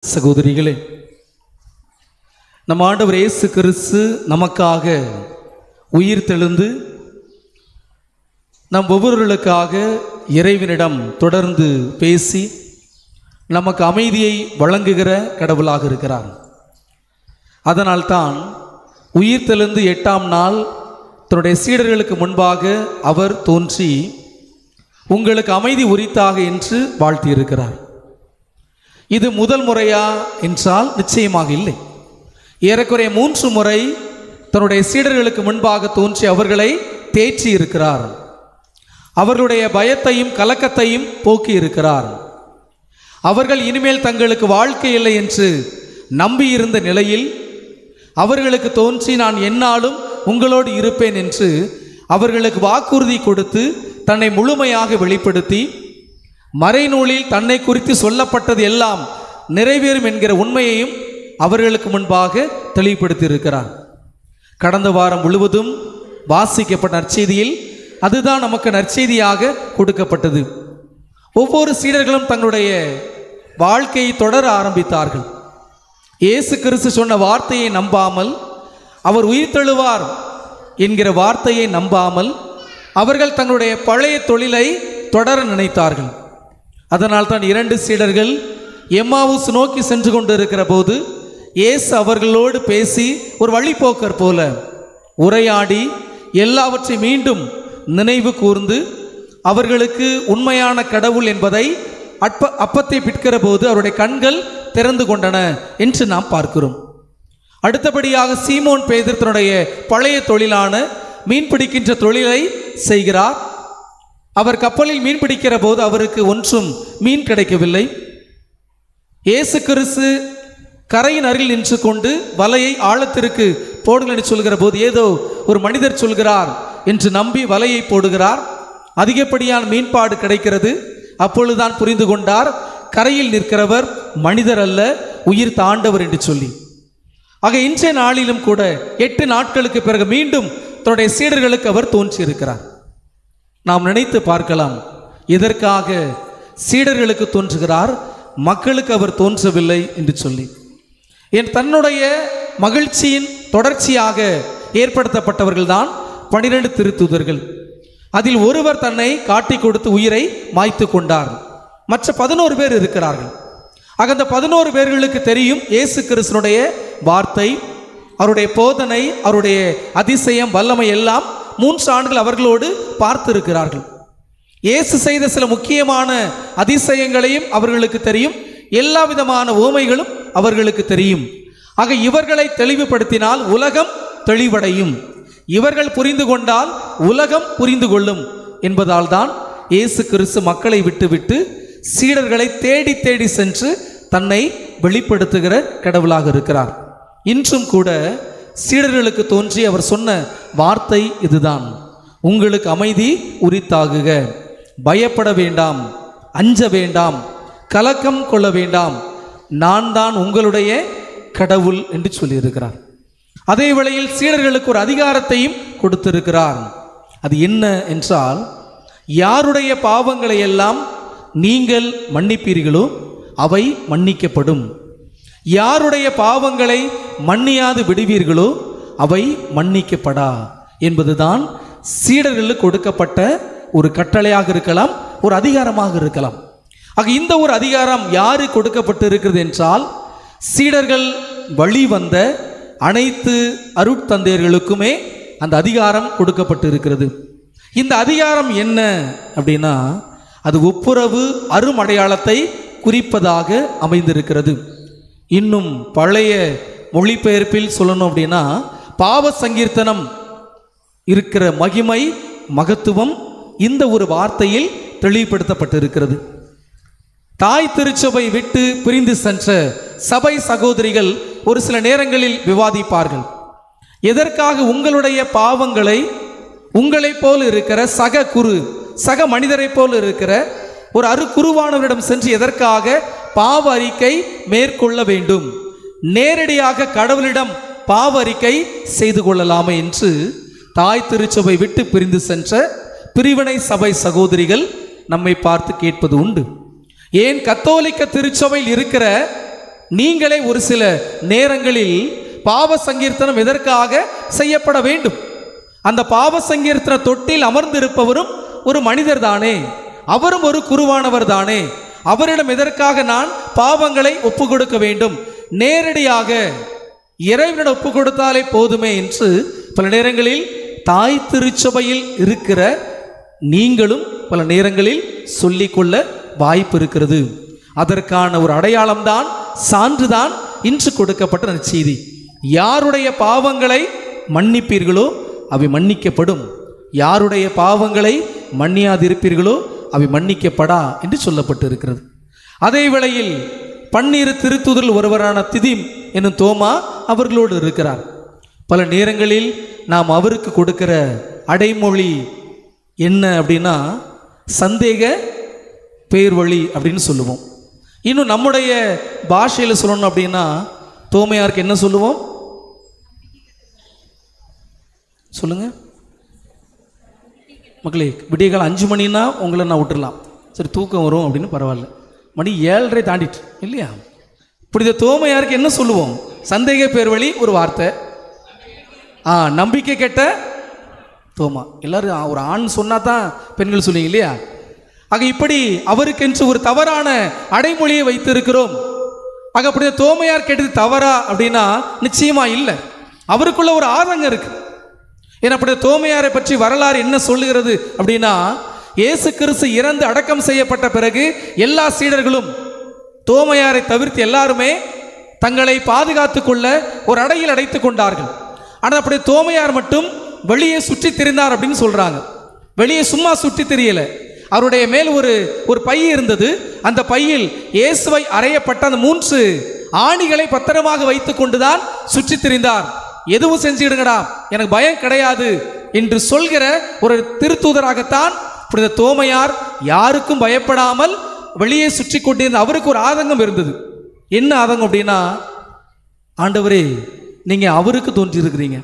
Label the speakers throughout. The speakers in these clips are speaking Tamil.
Speaker 1: சகோதரிகளே, நம் ஆண்டவர் இயேசு கிறிஸ்து நமக்காக உயிர் தெழுந்து நம் ஒவ்வொருவர்களுக்காக இறைவனிடம் தொடர்ந்து பேசி நமக்கு அமைதியை வழங்குகிற கடவுளாக இருக்கிறார். அதனால்தான் உயிர் தெழுந்து 8ஆம் நாள் தன்னுடைய சீடர்களுக்கு முன்பாக அவர் தோன்றி உங்களுக்கு அமைதி உரித்தாக என்று வாழ்த்தியிருக்கிறார். இது முதல் முறையா என்றால் நிச்சயமாக இல்லை. ஏறக்குறைய 3 முறை தன்னுடைய சீடர்களுக்கு முன்பாக தோன்றி அவர்களை தேற்றி இருக்கிறார். அவர்களுடைய பயத்தையும் கலக்கத்தையும் போக்கி இருக்கிறார். அவர்கள் இனிமேல் தங்களுக்கு வாழ்க்கை இல்லை என்று நம்பியிருந்த நிலையில் அவர்களுக்கு தோன்றி நான் எந்நாளும் உங்களோடு இருப்பேன் என்று அவர்களுக்கு வாக்குறுதி கொடுத்து தன்னை முழுமையாக வெளிப்படுத்தி மறைநூலில் தன்னை குறித்து சொல்லப்பட்டது எல்லாம் நிறைவேறும் என்கிற உண்மையையும் அவர்களுக்கு முன்பாக தெளிவுபடுத்தி இருக்கிறார். கடந்த வாரம் முழுவதும் வாசிக்கப்பட்ட நற்செய்தியில் அதுதான் நமக்கு நற்செய்தியாக கொடுக்கப்பட்டது. ஒவ்வொரு சீடர்களும் தங்களுடைய வாழ்க்கையை தொடர ஆரம்பித்தார்கள். இயேசு கிறிஸ்து சொன்ன வார்த்தையை நம்பாமல், அவர் உயிர் தெழுவார் என்கிற வார்த்தையை நம்பாமல் அவர்கள் தங்களுடைய பழைய தொழிலை தொடர நினைத்தார்கள். அதனால் தான் 2 சீடர்கள் எம்மாவுஸ் நோக்கி சென்று கொண்டு இருக்கிற போது இயேசு அவர்களோடு பேசி ஒரு வழிபோக்கர் போல உரையாடி எல்லாவற்றையும் மீண்டும் நினைவு கூர்ந்து அவர்களுக்கு உண்மையான கடவுள் என்பதை அப்பத்தை பிற்கிற போது அவருடைய கண்கள் திறந்து கொண்டன என்று நாம் பார்க்கிறோம். அடுத்தபடியாக சீமோன் பேதுரு தன்னுடைய பழைய தொழிலான மீன் பிடிக்கின்ற தொழிலை செய்கிறார். அவர் கப்பலில் மீன் பிடிக்கிற போது அவருக்கு ஒன்றும் மீன் கிடைக்கவில்லை. இயேசு கிறிஸ்து கரையின் அருகில் நின்று கொண்டு வலையை ஆழத்திற்கு போடுங்கள் என்று சொல்கிற போது ஏதோ ஒரு மனிதர் சொல்கிறார் என்று நம்பி வலையை போடுகிறார். அதிகப்படியான மீன்பாடு கிடைக்கிறது. அப்பொழுதுதான் புரிந்து கொண்டார் கரையில் நிற்கிறவர் மனிதர் அல்ல, உயிர் தாண்டவர் என்று சொல்லி. ஆக இன்றைய நாளிலும் கூட 8 நாட்களுக்கு பிறகு மீண்டும் தன்னுடைய சீடர்களுக்கு அவர் தோன்றியிருக்கிறார். நாம் நினைத்து பார்க்கலாம், எதற்காக சீடர்களுக்கு தோன்றுகிறார், மக்களுக்கு அவர் தோன்றவில்லை என்று சொல்லி. என் தன்னுடைய மகிழ்ச்சியின் தொடர்ச்சியாக ஏற்படுத்தப்பட்டவர்கள் தான் 12 திருத்தூதர்கள். அதில் ஒருவர் தன்னை காட்டி கொடுத்து உயிரை மாய்த்து கொண்டார். மற்ற 11 பேர் இருக்கிறார்கள். ஆக அந்த 11 பேர்களுக்கு தெரியும் இயேசு கிறிஸ்துனுடைய வார்த்தை, அவருடைய போதனை, அவருடைய அதிசயம், வல்லமை எல்லாம் 3 ஆண்டுகள் அவர்களோடு பார்த்திருக்கிறார்கள். இயேசு செய்த சில முக்கியமான அதிசயங்களையும் அவர்களுக்கு தெரியும். எல்லா விதமான உவமைகளும் அவர்களுக்கு தெரியும். ஆக இவர்களை தெளிவுபடுத்தினால் உலகம் தெளிவடையும், இவர்கள் புரிந்து கொண்டால் உலகம் புரிந்து கொள்ளும் என்பதால் தான் இயேசு கிறிஸ்து மக்களை விட்டுவிட்டு சீடர்களை தேடி தேடி சென்று தன்னை வெளிப்படுத்துகிற கடவுளாக இருக்கிறார். இன்றும் கூட சீடர்களுக்கு தோன்றி அவர் சொன்ன வார்த்தை இதுதான், உங்களுக்கு அமைதி உரித்தாகுக, பயப்பட வேண்டாம், அஞ்ச வேண்டாம், கலக்கம் கொள்ள வேண்டாம், நான் தான் உங்களுடைய கடவுள் என்று சொல்லியிருக்கிறார். அதே வேளையில் சீடர்களுக்கு ஒரு அதிகாரத்தையும் கொடுத்திருக்கிறார். அது என்ன என்றால், யாருடைய பாவங்களை எல்லாம் நீங்கள் மன்னிப்பீர்களோ அவை மன்னிக்கப்படும், யாருடைய பாவங்களை மன்னியாது விடுவீர்களோ அவை மன்னிக்கப்படா என்பதுதான் சீடர்களுக்கு கொடுக்கப்பட்ட ஒரு கட்டளையாக இருக்கலாம், ஒரு அதிகாரமாக இருக்கலாம். ஆக இந்த ஒரு அதிகாரம் யாரு கொடுக்கப்பட்டு இருக்கிறது என்றால், சீடர்கள் வழி வந்த அனைத்து அருட்தந்தையர்களுக்குமே அந்த அதிகாரம் கொடுக்கப்பட்டு இருக்கிறது. இந்த அதிகாரம் என்ன அப்படின்னா, அது ஒப்புரவு அருமடையாளத்தை குறிப்பதாக அமைந்திருக்கிறது. இன்னும் பழைய மொழிபெயர்ப்பில் சொல்லணும் அப்படின்னா, பாவ சங்கீர்த்தனம் இருக்கிற மகிமை மகத்துவம் இந்த ஒரு வார்த்தையில் தெளிவுபடுத்தப்பட்டிருக்கிறது. தாய் திருச்சபை விட்டு பிரிந்து சென்ற சபை சகோதரிகள் ஒரு சில நேரங்களில் விவாதிப்பார்கள். எதற்காக உங்களுடைய பாவங்களை உங்களைப் போல் இருக்கிற சக மனிதரை போல் இருக்கிற ஒரு அருக்குருவானவரிடம் சென்று எதற்காக பாவ அறிக்கை மேற்கொள்ள வேண்டும், நேரடியாக கடவுளிடம் பாவ அறிக்கை செய்து கொள்ளலாமே என்று தாய் திருச்சபை விட்டு பிரிந்து சென்ற பிரிவினை சபை சகோதரிகள் நம்மை பார்த்து கேட்பது உண்டு. ஏன் கத்தோலிக்க திருச்சபையில் இருக்கிற நீங்களே ஒரு சில நேரங்களில் பாவ சங்கீர்த்தனம் எதற்காக செய்யப்பட வேண்டும்? அந்த பாவ சங்கீர்த்தன தொட்டில் அமர்ந்திருப்பவரும் ஒரு மனிதர் தானே, அவரும் ஒரு குருவானவர் தானே, அவரிடம் எதற்காக நான் பாவங்களை ஒப்பு கொடுக்க வேண்டும்? நேரடியாக இறைவனிடம் ஒப்பு கொடுத்தாலே போதுமே என்று பல நேரங்களில் தாய் திருச்சபையில் இருக்கிற நீங்களும் பல நேரங்களில் சொல்லிக்கொள்ள வாய்ப்பு இருக்கிறது. அதற்கான ஒரு அடையாளம்தான், சான்றுதான் இன்று கொடுக்கப்பட்ட நற்செய்தி. யாருடைய பாவங்களை மன்னிப்பீர்களோ அவை மன்னிக்கப்படும், யாருடைய பாவங்களை மன்னியாதிருப்பீர்களோ அவை மன்னிக்கப்படா என்று சொல்லப்பட்டு இருக்கிறது. அதே வேளையில் 12 திருத்தூதரில் ஒருவரான திதிம் என்னும் தோமா அவர்களோடு இருக்கிறார். பல நேரங்களில் நாம் அவருக்கு கொடுக்கிற அடைமொழி என்ன அப்படின்னா சந்தேக பேர்வழி அப்படின்னு சொல்லுவோம். இன்னும் நம்முடைய பாஷையில் சொல்லணும் அப்படின்னா தோமையாருக்கு என்ன சொல்லுவோம்? சொல்லுங்க மக்களே. விடிய காலம் 5 மணின்னா உங்களை நான் விட்டுடலாம், சரி தூக்கம் வரும் அப்படின்னு, பரவாயில்ல. மணி 7:30 தாண்டிட்டு இல்லையா? இப்படி தோமையாருக்கு என்ன சொல்லுவோம்? சந்தேக பேர்வழி ஒரு வார்த்தை, நம்பிக்கை கெட்ட தோமா. எல்லாரும் ஒரு ஆண் சொன்னா தான் பெண்கள் சொல்லுவீங்க இல்லையா? ஆக இப்படி அவருக்கென்று ஒரு தவறான அடைமொழியை வைத்திருக்கிறோம். ஆக அப்படி தோமையார் கேட்டது தவறா அப்படின்னா நிச்சயமா இல்லை. அவருக்குள்ள ஒரு ஆதங்கம் இருக்கு. ஏன்னா அப்படி தோமையாரை பற்றி வரலாறு என்ன சொல்லுகிறது அப்படின்னா, இயேசு கிறிஸ்து இறந்து அடக்கம் செய்யப்பட்ட பிறகு எல்லா சீடர்களும் தோமையாரை தவிர்த்து எல்லாருமே தங்களை பாதுகாத்து கொள்ள ஒரு அறையில் அடைத்து கொண்டார்கள். ஆனால் அப்படி தோமையார் மட்டும் வெளியே சுற்றி திரிந்தார் அப்படின்னு சொல்றாங்க. வெளியே சும்மா சுற்றி திரியல, அவருடைய மேல் ஒரு பை இருந்தது. அந்த பையில் இயேசுவை அறையப்பட்ட அந்த 3 ஆணிகளை பத்திரமாக வைத்து கொண்டுதான் சுற்றி திரிந்தார். எதுவும் செஞ்சிடுங்கடா, எனக்கு பயம் கிடையாது என்று சொல்கிற ஒரு திருத்தூதராகத்தான் புனித தோமையார் யாருக்கும் பயப்படாமல் வெளியே சுற்றி கொண்டிருந்த அவருக்கு ஒரு ஆதங்கம் இருந்தது. என்ன ஆதங்கம் அப்படின்னா, ஆண்டவரே நீங்க அவருக்கு தோன்றியிருக்கிறீங்க.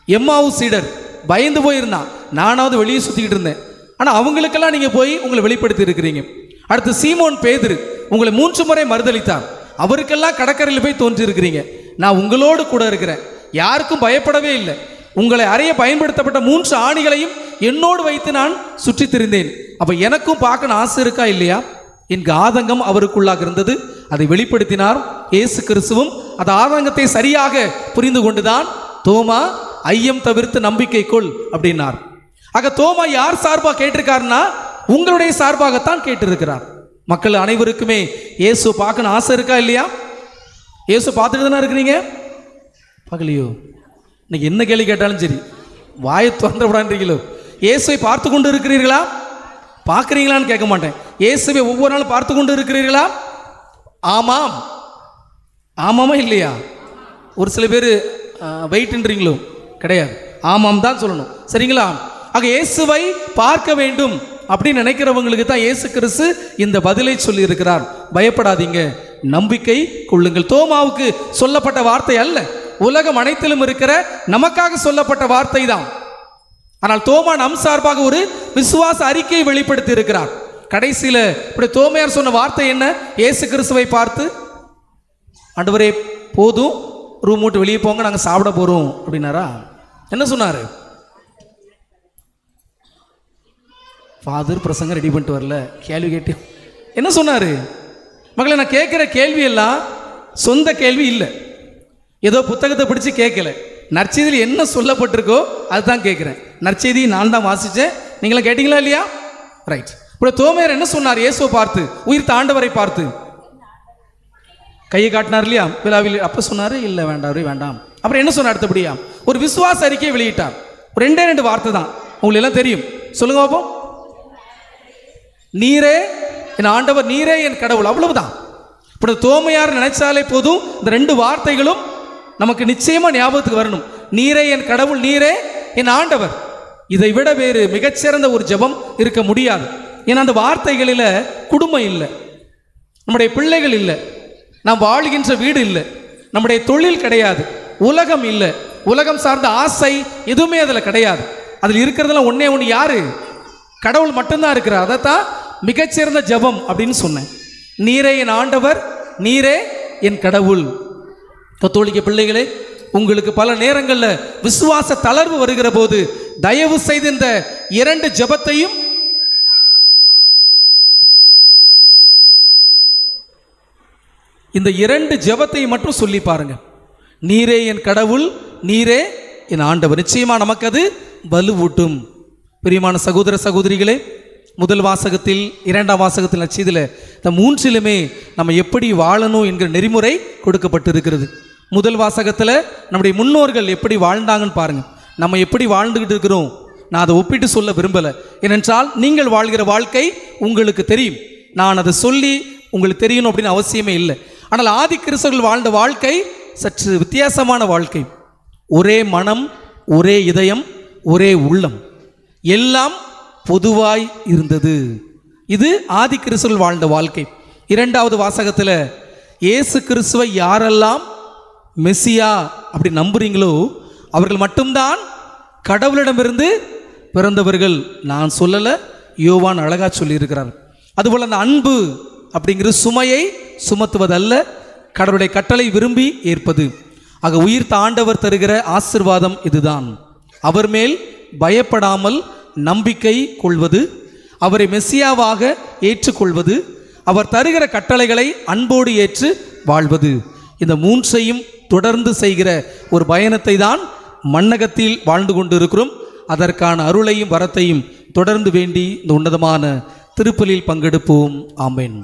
Speaker 1: எம்மாவு சீடர் பயந்து போயிருந்தான், நானாவது வெளியே சுத்திக்கிட்டு இருந்தேன், ஆனால் அவங்களுக்கெல்லாம் நீங்க போய் உங்களை வெளிப்படுத்தி இருக்கிறீங்க. அடுத்து சீமோன் பேதுரு உங்களை 3 முறை மறுதளித்தார், அவருக்கெல்லாம் கடற்கரையில் போய் தோன்றியிருக்கிறீங்க. நான் உங்களோடு கூட இருக்கிறேன், யாருக்கும் பயப்படவே இல்லை. உங்களை அறிய பயன்படுத்தப்பட்ட 3 ஆணிகளையும் என்னோடு வைத்து நான் சுற்றி திரிந்தேன். அப்ப எனக்கும் பார்க்கணும் ஆசை இருக்கா இல்லையா என்க ஆதங்கம் அவருக்குள்ளாக இருந்தது. அதை வெளிப்படுத்தினார் இயேசு கிறிஸ்துவும். அந்த ஆதங்கத்தை சரியாக புரிந்து கொண்டுதான் தோமா ஐயம் தவிர்த்து நம்பிக்கை கொள் அப்படின்னார். ஆக தோமா யார் சார்பாக கேட்டிருக்காருன்னா உங்களுடைய சார்பாகத்தான் கேட்டிருக்கிறார். மக்கள் அனைவருக்குமே இயேசு பார்க்கணும் ஆசை இருக்கா இல்லையா? இயேசு பார்த்துட்டு தானே இருக்கிறீங்க, பகலியோ இன்னைக்கு என்ன கேள்வி கேட்டாலும் சரி வாயை திறந்து விடான்றீங்களோ. இயேசுவை பார்த்து கொண்டு இருக்கிறீர்களா? பார்க்குறீங்களான்னு கேட்க மாட்டேன். இயேசுவை ஒவ்வொரு நாளும் பார்த்து கொண்டு இருக்கிறீர்களா? ஆமாம். ஆமாமா இல்லையா? ஒரு சில பேர் வெயிட்ன்றீங்களோ? கிடையாது, ஆமாம் தான் சொல்லணும், சரிங்களா? ஆக இயேசுவை பார்க்க வேண்டும் அப்படின்னு நினைக்கிறவங்களுக்கு தான் இயேசு கிறிஸ்து இந்த பதிலை சொல்லி இருக்கிறார். பயப்படாதீங்க, நம்பிக்கை கொள்ளுங்கள். தோமாவுக்கு சொல்லப்பட்ட வார்த்தை அல்ல, உலகம் அனைத்திலும் இருக்கிற நமக்காக சொல்லப்பட்ட வார்த்தை தான். ஆனால் தோமா நம் சார்பாக ஒரு விசுவாச அறிக்கையை வெளிப்படுத்தி இருக்கிறார். கடைசியில் இப்படி தோமையார் சொன்ன வார்த்தை என்ன? இயேசு கிறிஸ்துவை பார்த்து, ஆண்டவரே போதும், ரூம் விட்டு வெளியே போங்க, நாங்கள் சாப்பிட போறோம் அப்படின்னாரா? என்ன சொன்னாரு? ஃபாதர் பிரசங்க ரெடி பண்ணிட்டு வரல, கேள்வி கேட்டு என்ன சொன்னாரு? மக்களை, நான் கேட்குற கேள்வி எல்லாம் சொந்த கேள்வி இல்லை, ஏதோ புத்தகத்தை பிடிச்சி கேட்கல. நற்செய்தியில் என்ன சொல்லப்பட்டிருக்கோ அதுதான் கேட்குறேன். நற்செய்தி நான் தான் வாசித்தேன், நீங்களாம் கேட்டீங்களா இல்லையா? ரைட். இப்போ தோமையார் என்ன சொன்னார்? இயேசுவை பார்த்து, உயிர்த்த ஆண்டவரை பார்த்து கையை காட்டினார் இல்லையா விழாவில்? அப்போ சொன்னார் இல்லை வேண்டாம் வேண்டாம். அப்புறம் என்ன சொன்னார்? அடுத்தபடியா ஒரு விசுவாச அறிக்கையை வெளியிட்டார். ஒரு 2 வார்த்தை தான், உங்களுக்கு எல்லாம் தெரியும், சொல்லுங்க பாப்போம். நீரே என் ஆண்டவர், நீரே என் கடவுள், அவ்வளவுதான். இப்போ தோமையார் நினைச்சாலே போதும், இந்த 2 வார்த்தைகளும் நமக்கு நிச்சயமா ஞாபகத்துக்கு வரணும். நீரே என் கடவுள், நீரே என் ஆண்டவர். இதை விட வேறு மிகச்சிறந்த ஒரு ஜெபம் இருக்க முடியாது. ஏன்னா அந்த வார்த்தைகளில் குடும்பம் இல்லை, நம்முடைய பிள்ளைகள் இல்லை, நாம் வாழ்கின்ற வீடு இல்லை, நம்முடைய தொழில் கிடையாது, உலகம் இல்லை, உலகம் சார்ந்த ஆசை எதுவுமே அதில் கிடையாது. அதில் இருக்கிறதுல ஒன்னே ஒன்று யாரு? கடவுள் மட்டும்தான் இருக்கிறார். அதைத்தான் மிகச்சிறந்த ஜெபம் அப்படின்னு சொன்னேன். நீரே என் ஆண்டவர், நீரே என் கடவுள். கத்தோலிக்க பிள்ளைகளே, உங்களுக்கு பல நேரங்களில் விசுவாச தளர்வு வருகிற போது தயவு செய்து இந்த 2 ஜெபத்தையும் மட்டும் சொல்லி பாருங்க. நீரே என் கடவுள், நீரே என் ஆண்டவர். நிச்சயமா நமக்கு அது வலுவூட்டும். பிரியமான சகோதர சகோதரிகளே, முதல் வாசகத்தில் 2ஆம் வாசகத்தில் நற்செய்தியில் இந்த 3லுமே நம்ம எப்படி வாழணும் என்கிற நெறிமுறை கொடுக்கப்பட்டிருக்கிறது. முதல் வாசகத்தில் நம்முடைய முன்னோர்கள் எப்படி வாழ்ந்தாங்கன்னு பாருங்கள். நம்ம எப்படி வாழ்ந்துக்கிட்டு இருக்கிறோம், நான் அதை ஒப்பிட்டு சொல்ல விரும்பலை. ஏனென்றால் நீங்கள் வாழ்கிற வாழ்க்கை உங்களுக்கு தெரியும். நான் அதை சொல்லி உங்களுக்கு தெரியணும் அப்படின்னு அவசியமே இல்லை. ஆனால் ஆதி கிறிஸ்தவர்கள் வாழ்ந்த வாழ்க்கை சற்று வித்தியாசமான வாழ்க்கை. ஒரே மனம், ஒரே இதயம், ஒரே உள்ளம், எல்லாம் பொதுவாய் இருந்தது. இது ஆதி கிறிஸ்தவர்கள் வாழ்ந்த வாழ்க்கை. 2வது வாசகத்தில் இயேசு கிறிஸ்துவை யாரெல்லாம் மெசியா அப்படி நம்புறீங்களோ அவர்கள் மட்டும்தான் கடவுளிடமிருந்து பிறந்தவர்கள். நான் சொல்லலை, யோவான் அழகா சொல்லியிருக்கிறார். அதுபோல் அந்த அன்பு அப்படிங்கிற சுமையை சுமத்துவதல்ல, கடவுளுடைய கட்டளை விரும்பி ஏற்பது. ஆக உயிர்த்த ஆண்டவர் தருகிற ஆசீர்வாதம் இதுதான். அவர் மேல் பயப்படாமல் நம்பிக்கை கொள்வது, அவரை மெசியாவாக ஏற்றுக்கொள்வது, அவர் தருகிற கட்டளைகளை அன்போடு ஏற்று வாழ்வது. இந்த 3ஐயும் தொடர்ந்து செய்கிற ஒரு பயணத்தை தான் மண்ணகத்தில் வாழ்ந்து கொண்டு இருக்கிறோம். அதற்கான அருளையும் வரத்தையும் தொடர்ந்து வேண்டி இந்த உன்னதமான திருப்பலியில் பங்கெடுப்போம். ஆமென்.